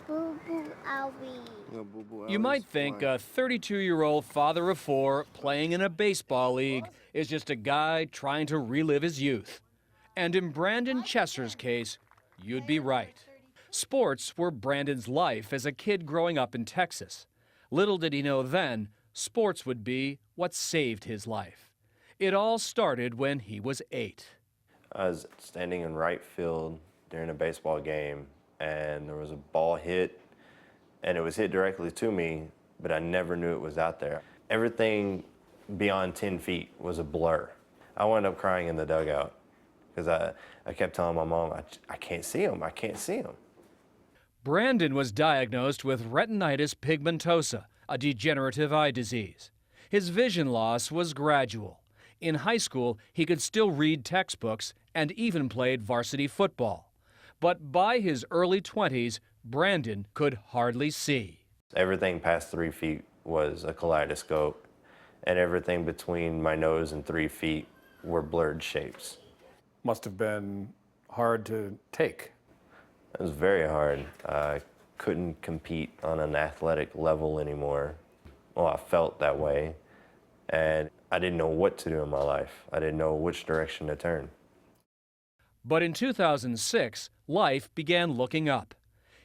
Boo-boo, I'll be. You might think a 32-year-old father of four playing in a baseball league is just a guy trying to relive his youth. And in Brandon Chesser's case, you'd be right. Sports were Brandon's life as a kid growing up in Texas. Little did he know then, sports would be what saved his life. It all started when he was 8. I was standing in right field during a baseball game, and there was a ball hit, and it was hit directly to me, but I never knew it was out there. Everything beyond 10 feet was a blur. I wound up crying in the dugout because I kept telling my mom, I can't see him, I can't see him. Brandon was diagnosed with retinitis pigmentosa, a degenerative eye disease. His vision loss was gradual. In high school, he could still read textbooks and even played varsity football. But by his early 20s, Brandon could hardly see. Everything past 3 feet was a kaleidoscope, and everything between my nose and 3 feet were blurred shapes. Must have been hard to take. It was very hard. I couldn't compete on an athletic level anymore. Well, I felt that way, and I didn't know what to do in my life. I didn't know which direction to turn. But in 2006, life began looking up.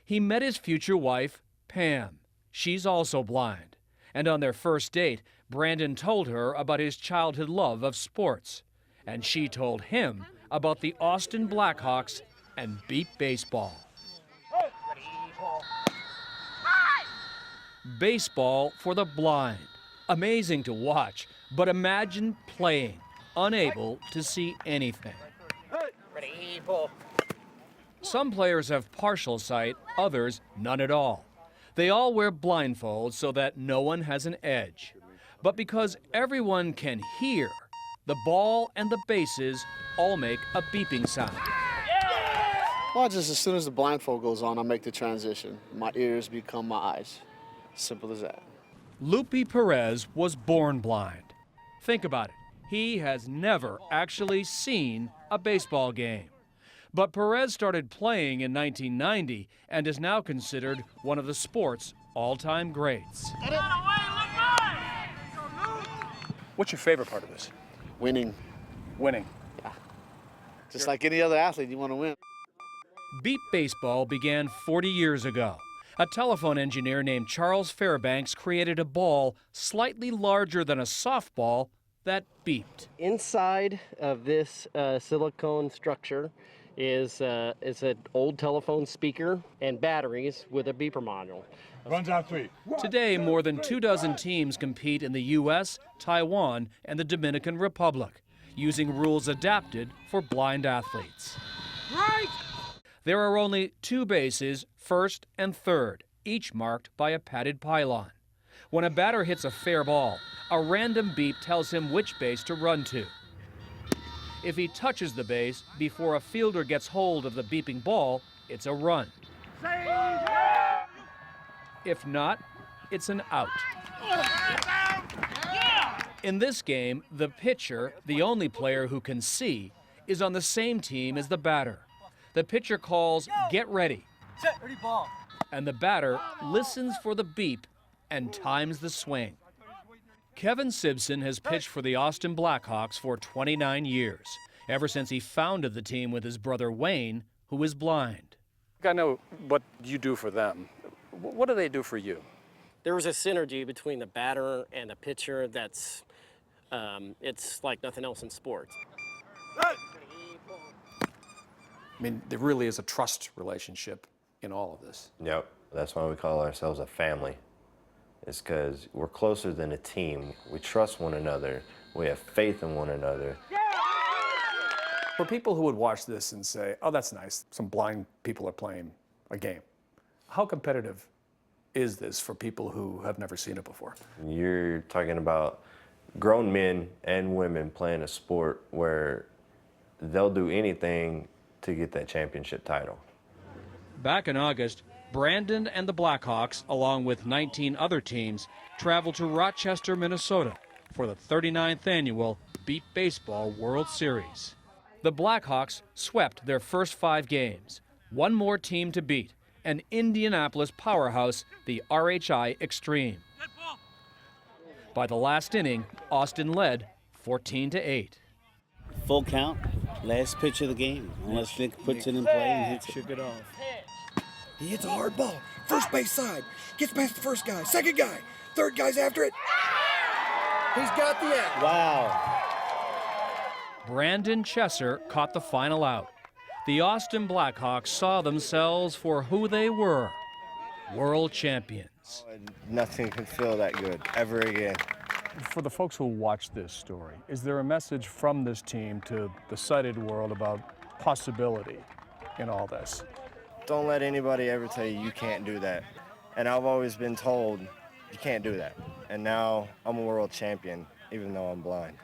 He met his future wife, Pam. She's also blind. And on their first date, Brandon told her about his childhood love of sports. And she told him about the Austin Blackhawks and beep baseball. Baseball for the blind. Amazing to watch, but imagine playing, unable to see anything. Some players have partial sight, others none at all. They all wear blindfolds so that no one has an edge. But because everyone can hear, the ball and the bases all make a beeping sound. Well, just as soon as the blindfold goes on, I make the transition. My ears become my eyes. Simple as that. Lupe Perez was born blind. Think about it. He has never actually seen a baseball game. But Perez started playing in 1990 and is now considered one of the sport's all-time greats. What's your favorite part of this? Winning. Winning. Yeah. Just like any other athlete, you want to win. Beep baseball began 40 years ago. A telephone engineer named Charles Fairbanks created a ball slightly larger than a softball that beeped. Inside of this silicone structure is an old telephone speaker and batteries with a beeper module. Runs out 3. Today, more than 24 teams compete in the U.S., Taiwan, and the Dominican Republic, using rules adapted for blind athletes. Right! There are only 2 bases, first and third, each marked by a padded pylon. When a batter hits a fair ball, a random beep tells him which base to run to. If he touches the base before a fielder gets hold of the beeping ball, it's a run. If not, it's an out. In this game, the pitcher, the only player who can see, is on the same team as the batter. The pitcher calls, "Get ready." Set, ready, ball. And the batter listens for the beep and times the swing. Kevin Simpson has pitched for the Austin Blackhawks for 29 years, ever since he founded the team with his brother Wayne, who is blind. I know what you do for them. What do they do for you? There was a synergy between the batter and the pitcher that's, it's like nothing else in sports. I mean, there really is a trust relationship in all of this. Yep, that's why we call ourselves a family. It's because we're closer than a team. We trust one another. We have faith in one another. For people who would watch this and say, oh, that's nice, some blind people are playing a game, how competitive is this for people who have never seen it before? You're talking about grown men and women playing a sport where they'll do anything to get that championship title. Back in August, Brandon and the Blackhawks, along with 19 other teams, traveled to Rochester, Minnesota for the 39th annual Beep Baseball World Series. The Blackhawks swept their first 5 games. One more team to beat, and Indianapolis powerhouse, the RHI Extreme. By the last inning, Austin led 14-8. Full count, last pitch of the game. Unless Nick puts it in play and hits it. Shook it off. He hits a hard ball. First base side. Gets past the first guy. Second guy. Third guy's after it. He's got the out. Wow. Brandon Chesser caught the final out. The Austin Blackhawks saw themselves for who they were, world champions. Nothing could feel that good ever again. For the folks who watch this story, is there a message from this team to the sighted world about possibility in all this? Don't let anybody ever tell you you can't do that. And I've always been told you can't do that. And now I'm a world champion, even though I'm blind.